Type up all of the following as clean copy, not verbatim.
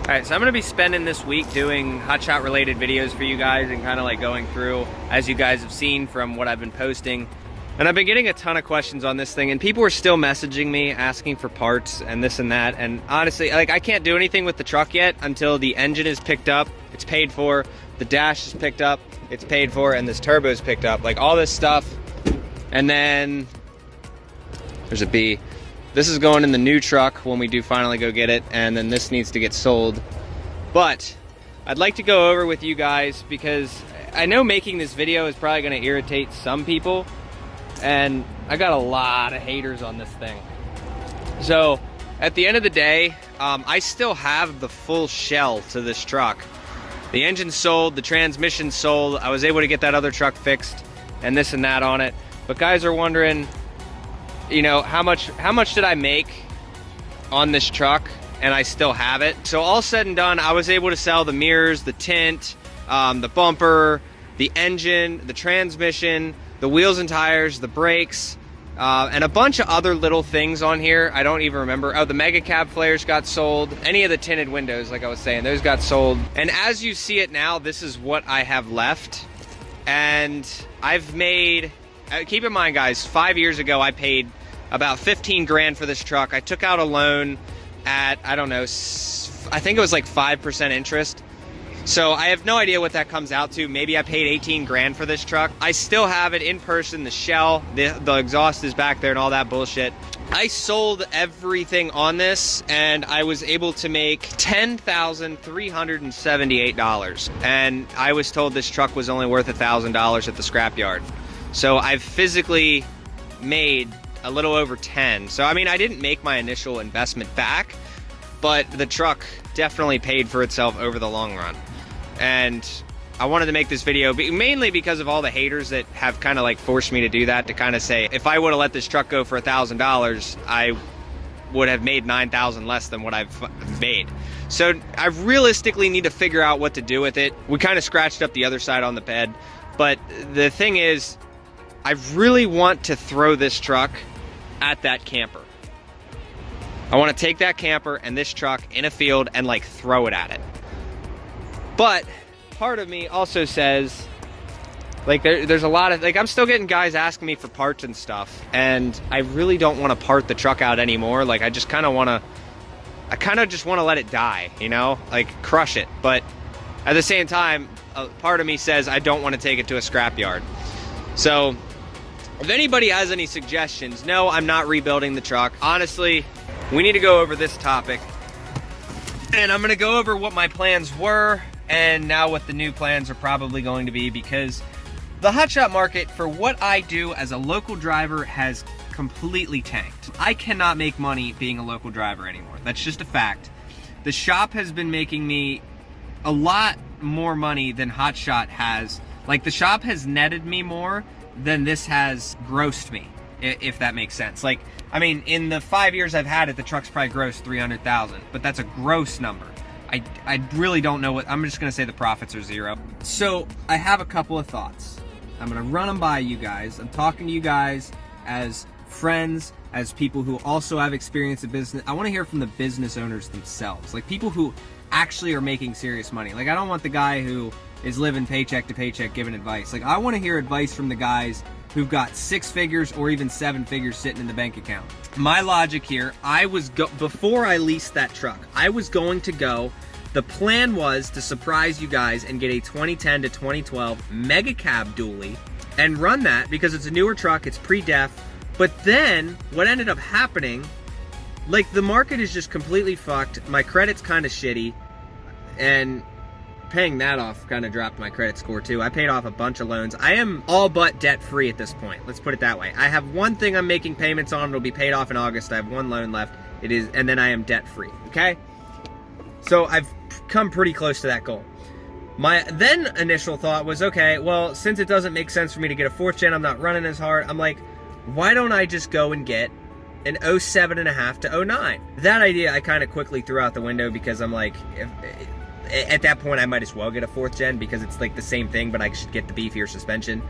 Alright, so I'm going to be spending this week doing Hotshot related videos for you guys and kind of like going through, as you guys have seen from what I've been posting. And I've been getting a ton of questions on this thing, and people are still messaging me asking for parts and this and that. And honestly, like, I can't do anything with the truck yet until the engine is picked up, it's paid for, the dash is picked up, it's paid for, and this turbo is picked up. Like all this stuff. And then there's a B. This is going in the new truck when we do finally go get it, and then this needs to get sold. But I'd like to go over with you guys because I know making this video is probably going to irritate some people, and I got a lot of haters on this thing. So at the end of the day, I still have the full shell to this truck. The engine's sold, the transmission's sold. I was able to get that other truck fixed and this and that on it. But guys are wondering, you know, how much did I make on this truck, and I still have it. So all said and done, I was able to sell the mirrors, the tint, the bumper, the engine, the transmission, the wheels and tires, the brakes, and a bunch of other little things on here. I don't even remember. Oh, the mega cab flares got sold. Any of the tinted windows, like I was saying, those got sold. And as you see it now, this is what I have left. And I've made, keep in mind guys, 5 years ago I paid about 15 grand for this truck. I took out a loan at, I don't know, I think it was like 5% interest. So I have no idea what that comes out to. Maybe I paid 18 grand for this truck. I still have it in person, the shell, the exhaust is back there and all that bullshit. I sold everything on this and I was able to make $10,378. And I was told this truck was only worth $1,000 at the scrapyard. So I've physically made a little over 10. So I mean, I didn't make my initial investment back, but the truck definitely paid for itself over the long run. And I wanted to make this video mainly because of all the haters that have kind of like forced me to do that, to kind of say, if I would have let this truck go for $1,000, I would have made 9,000 less than what I've made. So I realistically need to figure out what to do with it. We kind of scratched up the other side on the bed, but the thing is, I really want to throw this truck at that camper. I want to take that camper and this truck in a field and like throw it at it. But part of me also says, like, there's a lot of, like, I'm still getting guys asking me for parts and stuff, and I really don't want to part the truck out anymore. Like, I just kind of want to, just want to let it die, you know, like crush it. But at the same time, a part of me says I don't want to take it to a scrapyard. So if anybody has any suggestions, no, I'm not rebuilding the truck. Honestly, we need to go over this topic. And I'm going to go over what my plans were and now what the new plans are probably going to be, because the hotshot market for what I do as a local driver has completely tanked. I cannot make money being a local driver anymore. That's just a fact. The shop has been making me a lot more money than Hotshot has. Like, the shop has netted me more than this has grossed me, if that makes sense. Like, I mean, in the 5 years I've had it, the truck's probably grossed 300,000, but that's a gross number. I really don't know what, I'm just gonna say the profits are zero. So I have a couple of thoughts. I'm gonna run them by you guys. I'm talking to you guys as friends, as people who also have experience in business. I wanna hear from the business owners themselves, like people who actually are making serious money. Like, I don't want the guy who is living paycheck to paycheck giving advice. Like, I wanna hear advice from the guys who've got 6 figures or even 7 figures sitting in the bank account. My logic here, before I leased that truck, I was going to go, the plan was to surprise you guys and get a 2010 to 2012 mega cab dually and run that because it's a newer truck, it's pre-def. But then what ended up happening, like, the market is just completely fucked. My credit's kind of shitty, and paying that off kind of dropped my credit score too. I paid off a bunch of loans. I am all but debt free at this point. Let's put it that way. I have one thing I'm making payments on. It'll be paid off in August. I have one loan left. And then I am debt free. Okay. So I've come pretty close to that goal. My then initial thought was, okay, well, since it doesn't make sense for me to get a 4th gen, I'm not running as hard. I'm like, why don't I just go and get an 07.5 to 09? That idea I kind of quickly threw out the window because I'm like, at that point I might as well get a 4th gen because it's like the same thing, but I should get the beefier suspension.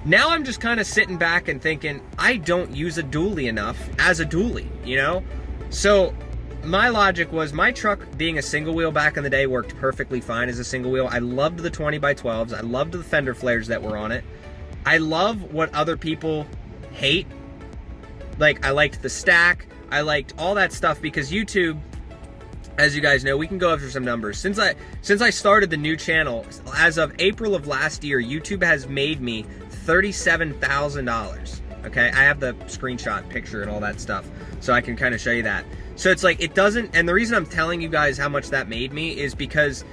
Now I'm just kind of sitting back and thinking, I don't use a dually enough as a dually, you know? So my logic was my truck being a single wheel back in the day worked perfectly fine as a single wheel. I loved the 20x12s. I loved the fender flares that were on it. I love what other people hate. Like, I liked the stack. I liked all that stuff because YouTube, as you guys know, we can go over some numbers. Since I started the new channel, as of April of last year, YouTube has made me $37,000. Okay, I have the screenshot picture and all that stuff, so I can kind of show you that. So it's like, it doesn't, and the reason I'm telling you guys how much that made me is because,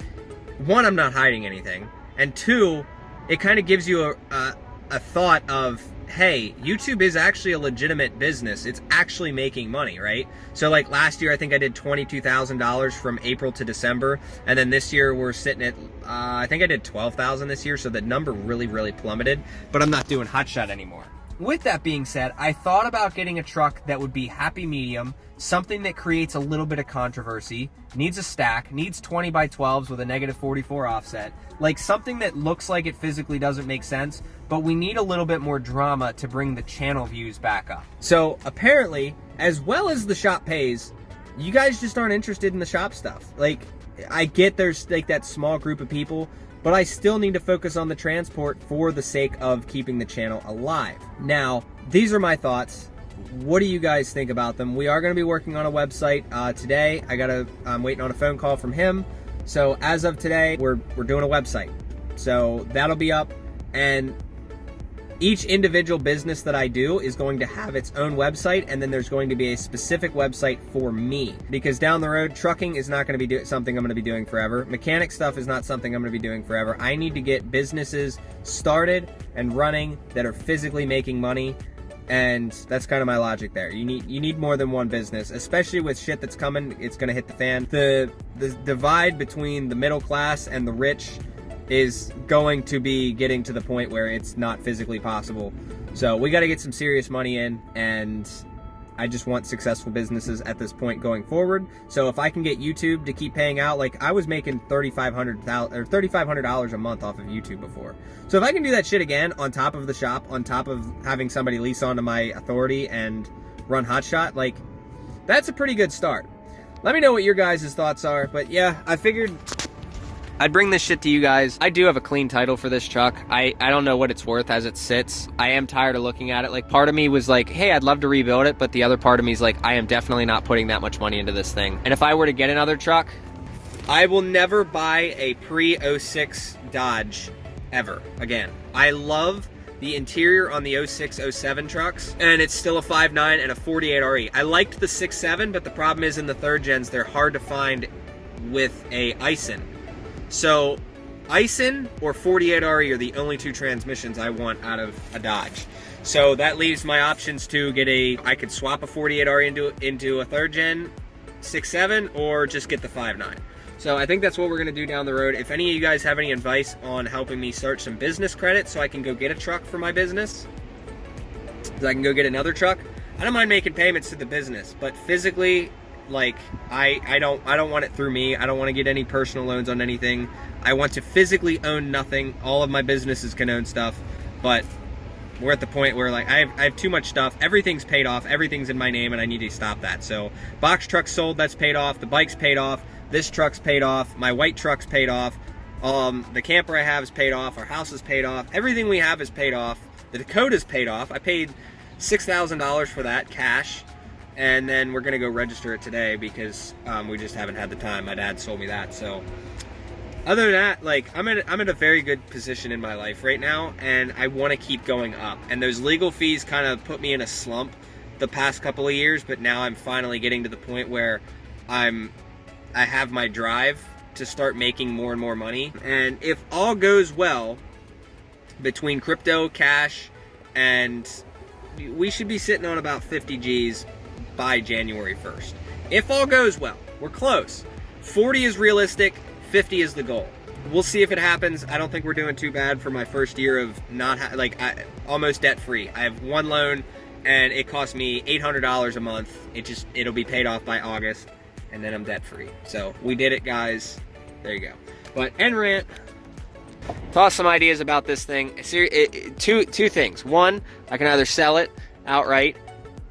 one, I'm not hiding anything, and two, it kind of gives you a thought of, hey, YouTube is actually a legitimate business. It's actually making money, right? So like last year, I think I did $22,000 from April to December. And then this year we're sitting at, I think I did $12,000 this year. So the number really, really plummeted, but I'm not doing Hotshot anymore. With that being said, I thought about getting a truck that would be happy medium, something that creates a little bit of controversy, needs a stack, needs 20x12s with a -44 offset, like something that looks like it physically doesn't make sense, but we need a little bit more drama to bring the channel views back up. So apparently, as well as the shop pays, you guys just aren't interested in the shop stuff. Like, I get there's like that small group of people, but I still need to focus on the transport for the sake of keeping the channel alive. Now, these are my thoughts. What do you guys think about them? We are going to be working on a website today. I'm waiting on a phone call from him. So as of today, we're doing a website. So that'll be up, and each individual business that I do is going to have its own website, and then there's going to be a specific website for me, because down the road, trucking is not going to be something I'm going to be doing forever. Mechanic stuff is not something I'm going to be doing forever. I need to get businesses started and running that are physically making money, and that's kind of my logic there. You need more than one business, especially with shit that's coming. It's going to hit the fan. The divide between the middle class and the rich is going to be getting to the point where it's not physically possible. So we got to get some serious money in, and I just want successful businesses at this point going forward. So if I can get YouTube to keep paying out, like I was making $3,500 a month off of YouTube before. So if I can do that shit again on top of the shop, on top of having somebody lease onto my authority and run Hotshot, like that's a pretty good start. Let me know what your guys' thoughts are. But yeah, I figured I'd bring this shit to you guys. I do have a clean title for this truck. I don't know what it's worth as it sits. I am tired of looking at it. Like, part of me was like, hey, I'd love to rebuild it, but the other part of me is like, I am definitely not putting that much money into this thing. And if I were to get another truck, I will never buy a pre-06 Dodge ever again. I love the interior on the 06, 07 trucks, and it's still a 5.9 and a 48 RE. I liked the 6.7, but the problem is in the third gens, they're hard to find with a Ison. So Ison or 48 RE are the only two transmissions I want out of a Dodge. So that leaves my options to get I could swap a 48 RE into a third gen 6.7 or just get the 5.9. So I think that's what we're gonna do down the road. If any of you guys have any advice on helping me start some business credit so I can go get a truck for my business, so I can go get another truck, I don't mind making payments to the business, but physically, like, I don't want it through me. I don't want to get any personal loans on anything. I want to physically own nothing. All of my businesses can own stuff, but we're at the point where like I have too much stuff. Everything's paid off. Everything's in my name, and I need to stop that. So box truck sold, that's paid off. The bike's paid off. This truck's paid off. My white truck's paid off. The camper I have is paid off. Our house is paid off. Everything we have is paid off. The Dakota's paid off. I paid $6,000 for that cash. And then we're gonna go register it today because we just haven't had the time. My dad sold me that. So other than that, like I'm in a very good position in my life right now, and I want to keep going up. And those legal fees kind of put me in a slump the past couple of years, but now I'm finally getting to the point where I have my drive to start making more and more money. And if all goes well between crypto, cash, and we should be sitting on about 50 G's by January 1st. If all goes well, we're close. 40 is realistic, 50 is the goal. We'll see if it happens. I don't think we're doing too bad for my first year of almost debt free. I have one loan and it cost me $800 a month. It'll be paid off by August, and then I'm debt free. So we did it, guys. There you go. But end rant. Toss some ideas about this thing. Two things. One, I can either sell it outright,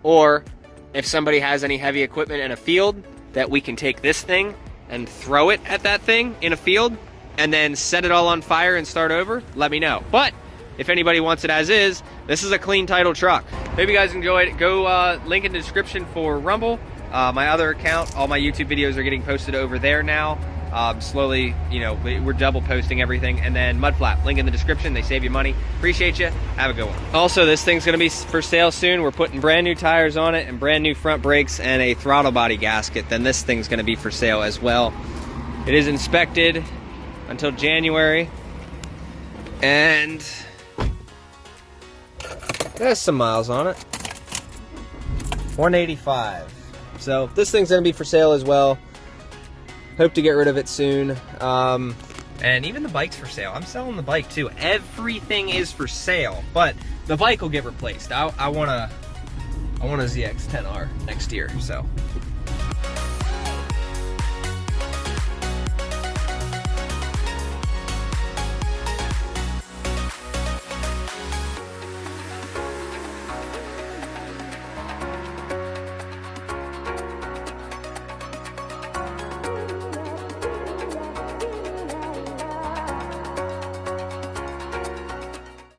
or if somebody has any heavy equipment in a field, that we can take this thing and throw it at that thing in a field and then set it all on fire and start over, let me know. But if anybody wants it as is, this is a clean title truck. Hope you guys enjoyed it. Go link in the description for Rumble. My other account, all my YouTube videos are getting posted over there now. Slowly, you know, we're double posting everything. And then Mudflap, link in the description. They save you money. Appreciate you. Have a good one. Also, this thing's gonna be for sale soon. We're putting brand new tires on it and brand new front brakes and a throttle body gasket. Then this thing's gonna be for sale as well. It is inspected until January. And there's some miles on it. 185. So this thing's gonna be for sale as well. Hope to get rid of it soon. And even the bike's for sale. I'm selling the bike too. Everything is for sale, but the bike will get replaced. I want a ZX-10R next year, so